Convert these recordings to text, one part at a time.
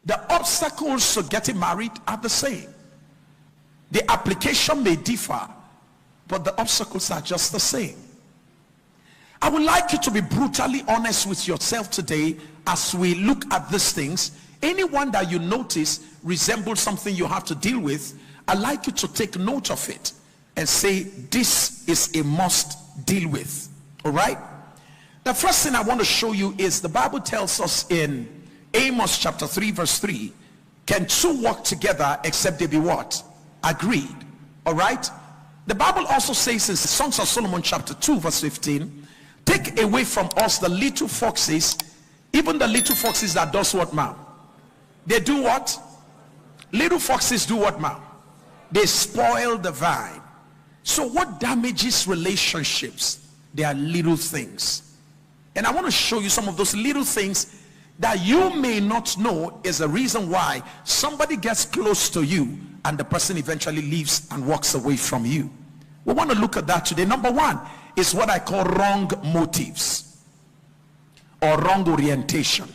The obstacles to getting married are the same. The application may differ, but the obstacles are just the same. I would like you to be brutally honest with yourself today as we look at these things. Anyone that you notice resembles something you have to deal with, I'd like you to take note of it and say, this is a must deal with. All right? The first thing I want to show you is the Bible tells us in Amos chapter 3 verse 3, can two walk together except they be what? Agreed. All right? The Bible also says in Songs of Solomon chapter 2 verse 15, take away from us the little foxes, even the little foxes that does what, ma'am? They do what? Little foxes do what, ma'am? They spoil the vine. So what damages relationships? They are little things. And I want to show you some of those little things that you may not know is the reason why somebody gets close to you and the person eventually leaves and walks away from you. We want to look at that today. Number one is what I call wrong motives or wrong orientation.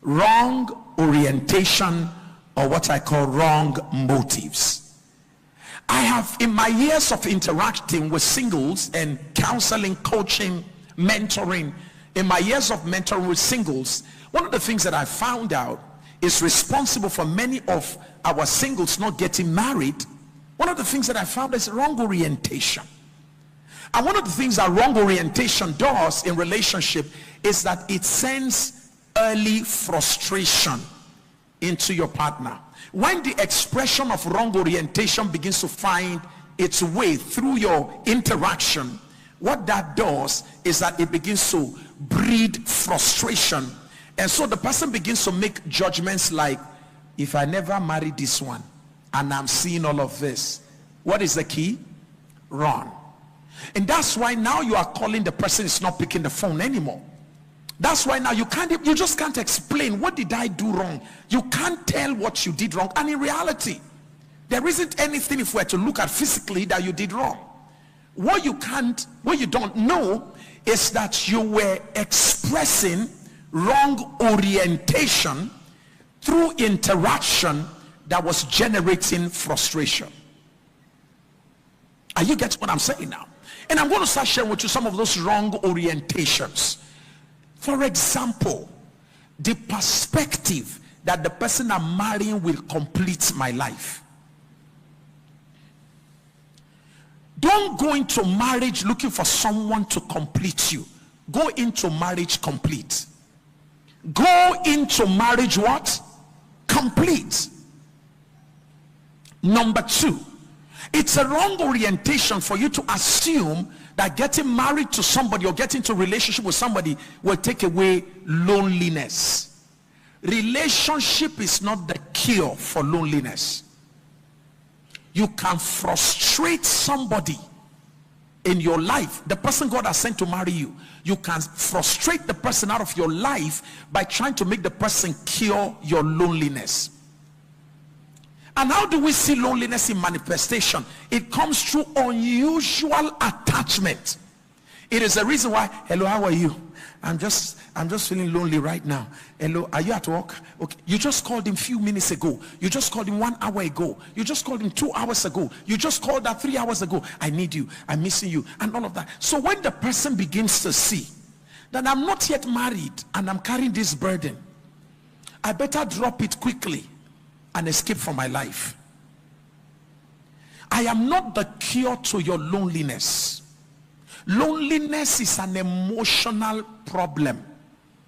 Wrong orientation, or what I call wrong motives. I have, in my years of interacting with singles and counseling, coaching, mentoring, in my years of mentoring with singles, one of the things that I found out is responsible for many of our singles not getting married. One of the things that I found is wrong orientation. And one of the things that wrong orientation does in relationship is that it sends early frustration into your partner. When the expression of wrong orientation begins to find its way through your interaction, what that does is that it begins to breed frustration. And so the person begins to make judgments like, if I never marry this one and I'm seeing all of this, what is the key? Wrong. And that's why now you are calling, the person is not picking the phone anymore. That's why now you just can't explain, what did I do wrong? You can't tell what you did wrong. And in reality, there isn't anything, if we're to look at physically, that you did wrong. What you don't know is that you were expressing wrong orientation through interaction that was generating frustration. Are you getting what I'm saying now? And I'm going to start sharing with you some of those wrong orientations. For example, the perspective that the person I'm marrying will complete my life. Don't go into marriage looking for someone to complete you. Go into marriage complete. Go into marriage what? Complete. Number two, it's a wrong orientation for you to assume that getting married to somebody or getting into a relationship with somebody will take away loneliness. Relationship is not the cure for loneliness. You can frustrate somebody in your life, the person God has sent to marry you. You can frustrate the person out of your life by trying to make the person cure your loneliness. And how do we see loneliness in manifestation? It comes through unusual attachment. It is the reason why, hello, how are you? I'm just feeling lonely right now. Hello, are you at work? Okay, you just called him a few minutes ago. You just called him 1 hour ago. You just called him 2 hours ago. You just called that 3 hours ago. I need you. I'm missing you. And all of that. So when the person begins to see that I'm not yet married and I'm carrying this burden, I better drop it quickly and escape from my life. I am not the cure to your loneliness. Loneliness is an emotional problem.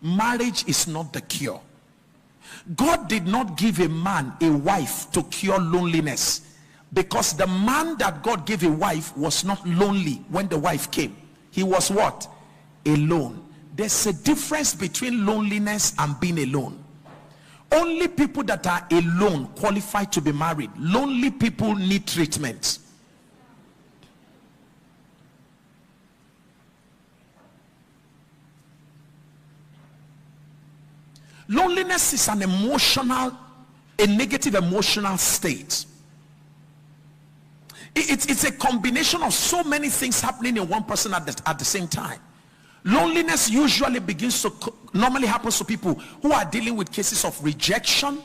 Marriage is not the cure. God did not give a man a wife to cure loneliness, because the man that God gave a wife was not lonely when the wife came. He was what? Alone. There's a difference between loneliness and being alone. Only people that are alone qualify to be married. Lonely people need treatment. Loneliness is an emotional, a negative emotional state. It's a combination of so many things happening in one person at the same time. Loneliness usually normally happens to people who are dealing with cases of rejection,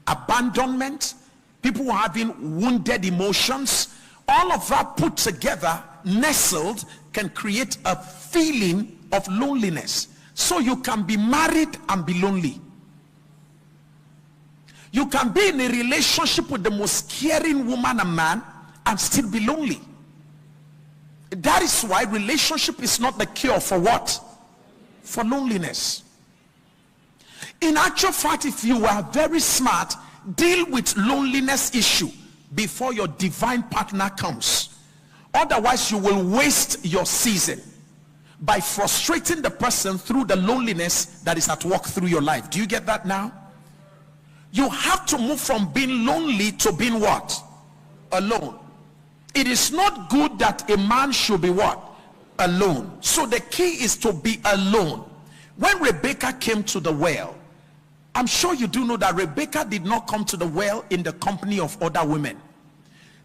abandonment, people who are having wounded emotions. All of that put together, nestled, can create a feeling of loneliness. So you can be married and be lonely. You can be in a relationship with the most caring woman and man and still be lonely. That is why relationship is not the cure for what? For loneliness. In actual fact, if you are very smart, deal with loneliness issue before your divine partner comes. Otherwise, you will waste your season by frustrating the person through the loneliness that is at work through your life. Do you get that now? You have to move from being lonely to being what? Alone. It is not good that a man should be what? Alone. So the key is to be alone. When Rebecca came to the well, I'm sure you do know that Rebecca did not come to the well in the company of other women.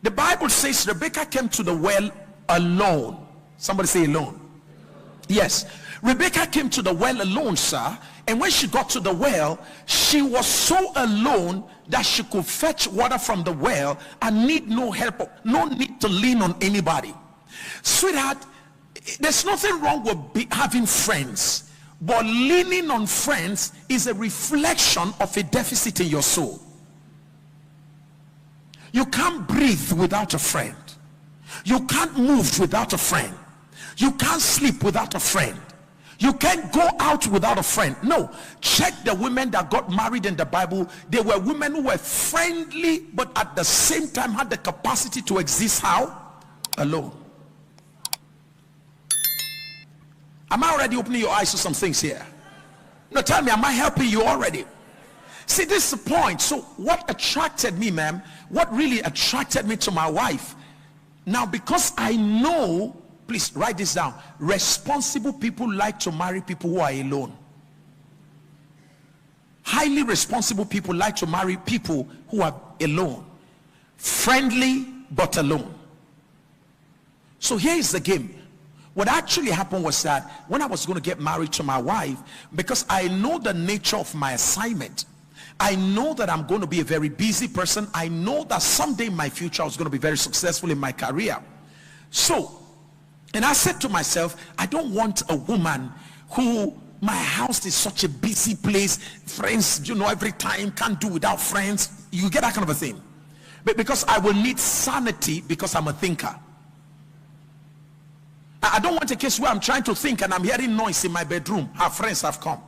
The Bible says Rebecca came to the well alone. Somebody say alone. Yes. Rebecca came to the well alone, sir. And when she got to the well, she was so alone that she could fetch water from the well and need no help, no need to lean on anybody. Sweetheart, there's nothing wrong with having friends, but leaning on friends is a reflection of a deficit in your soul. You can't breathe without a friend. You can't move without a friend. You can't sleep without a friend. You can't go out without a friend. No. Check the women that got married in the Bible. They were women who were friendly, but at the same time had the capacity to exist how? Alone. Am I already opening your eyes to some things here? No, tell me, am I helping you already? See, this is the point. So what attracted me, ma'am, what really attracted me to my wife, now because I know, please write this down, responsible people like to marry people who are alone. Highly responsible people like to marry people who are alone. Friendly but alone. So here is the game. What actually happened was that when I was going to get married to my wife, because I know the nature of my assignment, I know that I'm going to be a very busy person. I know that someday in my future I was going to be very successful in my career. So, and I said to myself, I don't want a woman who, my house is such a busy place, friends, you know, every time, can't do without friends. You get that kind of a thing. But because I will need sanity because I'm a thinker. I don't want a case where I'm trying to think and I'm hearing noise in my bedroom. Her friends have come.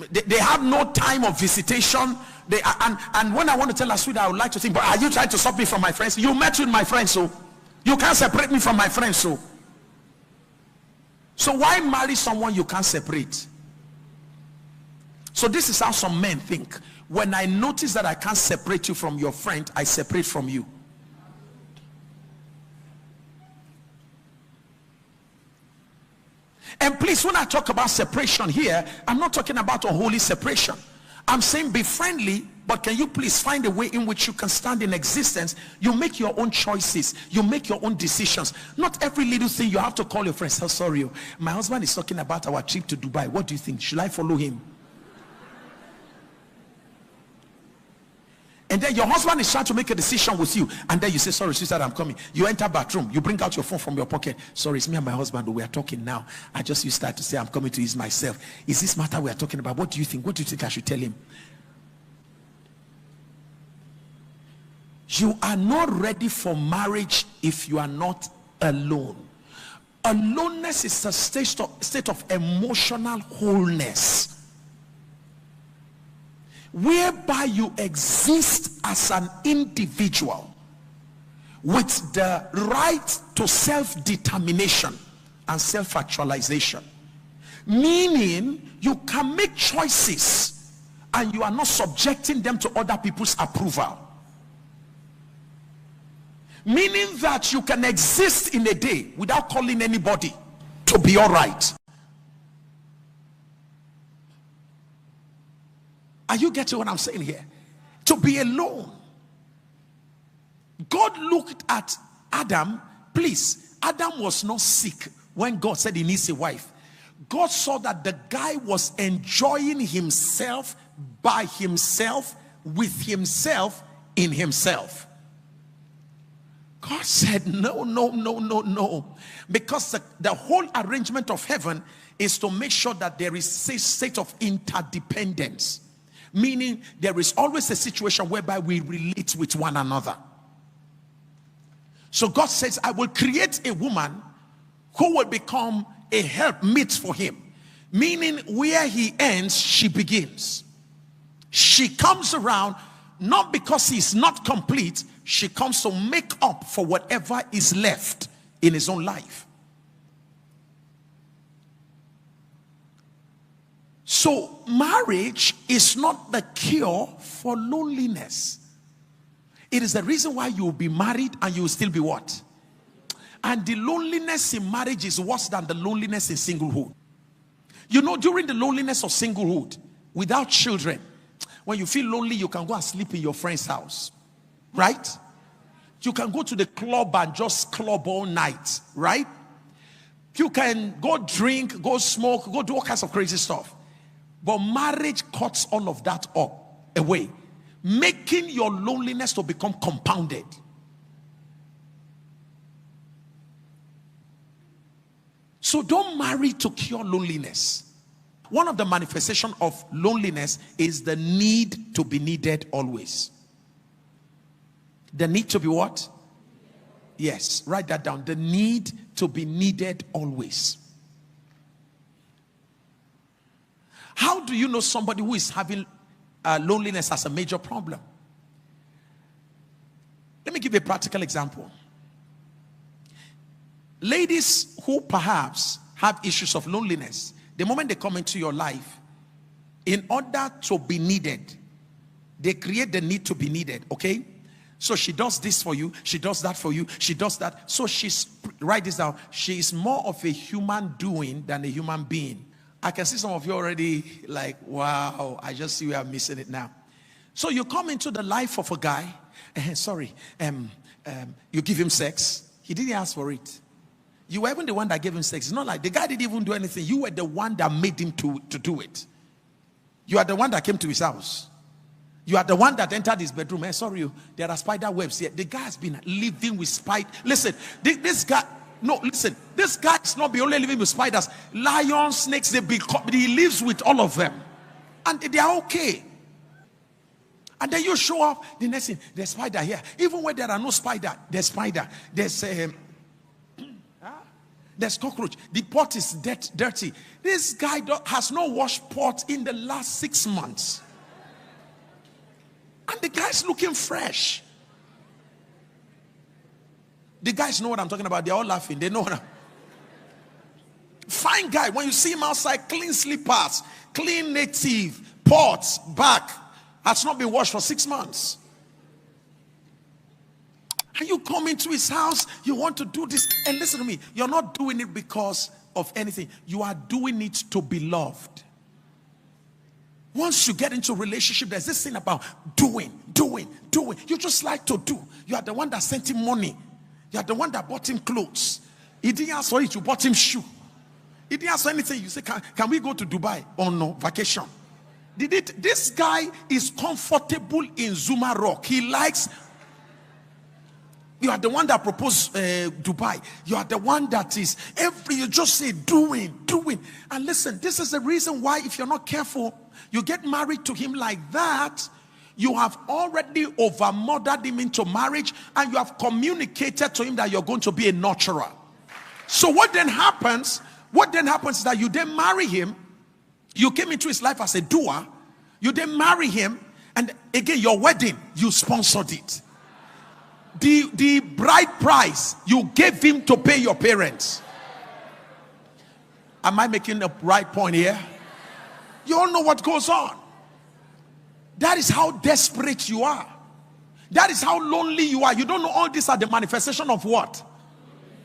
They have no time of visitation. And when I want to tell her, sweetheart, I would like to think, but are you trying to stop me from my friends? You met with my friends, so you can't separate me from my friends. So why marry someone you can't separate? So this is how some men think. When I notice that I can't separate you from your friend, I separate from you. And please, when I talk about separation here, I'm not talking about a holy separation. I'm saying be friendly, but can you please find a way in which you can stand in existence? You make your own choices. You make your own decisions. Not every little thing you have to call your friends. Oh, sorry, my husband is talking about our trip to Dubai. What do you think? Should I follow him? And then your husband is trying to make a decision with you, and then you say, sorry, sister, I'm coming. You enter bathroom, you bring out your phone from your pocket. Sorry, it's me and my husband, we are talking now. I just used to say I'm coming to ease myself. Is this matter we are talking about? What do you think? What do you think I should tell him? You are not ready for marriage if you are not alone. Aloneness is a state of emotional wholeness, whereby you exist as an individual with the right to self-determination and self-actualization, meaning you can make choices and you are not subjecting them to other people's approval, meaning that you can exist in a day without calling anybody to be all right. Are you getting what I'm saying here? To be alone. God looked at Adam. Please, Adam was not sick when God said he needs a wife, God saw that the guy was enjoying himself by himself, with himself, in himself. God said, no, no, no, no, no. Because the whole arrangement of heaven is to make sure that there is a state of interdependence. Meaning there is always a situation whereby we relate with one another. So God says, I will create a woman who will become a helpmeet for him. Meaning where he ends, she begins. She comes around not because he's not complete. She comes to make up for whatever is left in his own life. So marriage is not the cure for loneliness. It is the reason why you will be married and you will still be what? And the loneliness in marriage is worse than the loneliness in singlehood. You know, during the loneliness of singlehood, without children, when you feel lonely, you can go and sleep in your friend's house. Right? You can go to the club and just club all night. Right? You can go drink, go smoke, go do all kinds of crazy stuff. But marriage cuts all of that away, making your loneliness to become compounded. So don't marry to cure loneliness. One of the manifestations of loneliness is the need to be needed always. The need to be what? Yes, write that down. The need to be needed always. How do you know somebody who is having loneliness as a major problem? Let me give you a practical example. Ladies who perhaps have issues of loneliness, the moment they come into your life, in order to be needed, they create the need to be needed, okay? So she does this for you, she does that for you, she does that. So write this down, she is more of a human doing than a human being. I can see some of you already like, wow, I just see we are missing it now. So you come into the life of a guy, you give him sex, he didn't ask for it. You were even the one that gave him sex. It's not like the guy didn't even do anything. You were the one that made him to do it. You are the one that came to his house. You are the one that entered his bedroom. There are spider webs here. The guy has been living with spider. Listen, this guy, this guy is not only living with spiders. Lions, snakes, he lives with all of them. And they are okay. And then you show up, the next thing, there's spider here. Even when there are no spider, there's spider. There's cockroach. The pot is dirty. This guy has no wash pot in the last 6 months. And the guy's looking fresh. The guys know what I'm talking about. They're all laughing. They know what I'm... Fine guy. When you see him outside, clean slippers, clean native, pots, back. Has not been washed for 6 months. And you come into his house, you want to do this. And listen to me, you're not doing it because of anything. You are doing it to be loved. Once you get into a relationship, there's this thing about doing. You just like to do. You are the one that sent him money. You are the one that bought him clothes. He didn't ask for it, you bought him shoe. He didn't ask for anything. You say, can we go to Dubai? Oh no, vacation. This guy is comfortable in Zuma Rock. He likes... You are the one that proposed Dubai. You are the one that is you just say doing. And listen, this is the reason why if you're not careful, you get married to him like that. You have already over-mothered him into marriage and you have communicated to him that you're going to be a nurturer. So what then happens is that you then marry him. You came into his life as a doer. You then marry him and again your wedding, you sponsored it. The bride price you gave him to pay your parents. Am I making the right point here? You all know what goes on. That is how desperate you are. That is how lonely you are. You don't know all these are the manifestation of what?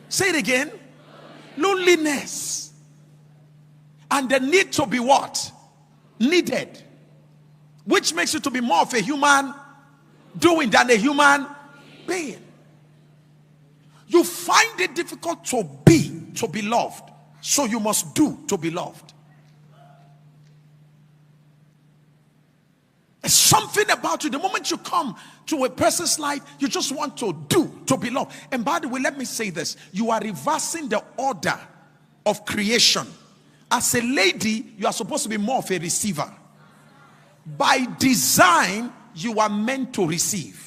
Say it again. Loneliness. And the need to be what? Needed. Which makes you to be more of a human doing than a human being. You find it difficult to be to be loved. So you must do to be loved. There's something about you. The moment you come to a person's life, you just want to do to be loved. And by the way, let me say this. You are reversing the order of creation. As a lady, you are supposed to be more of a receiver. By design, you are meant to receive.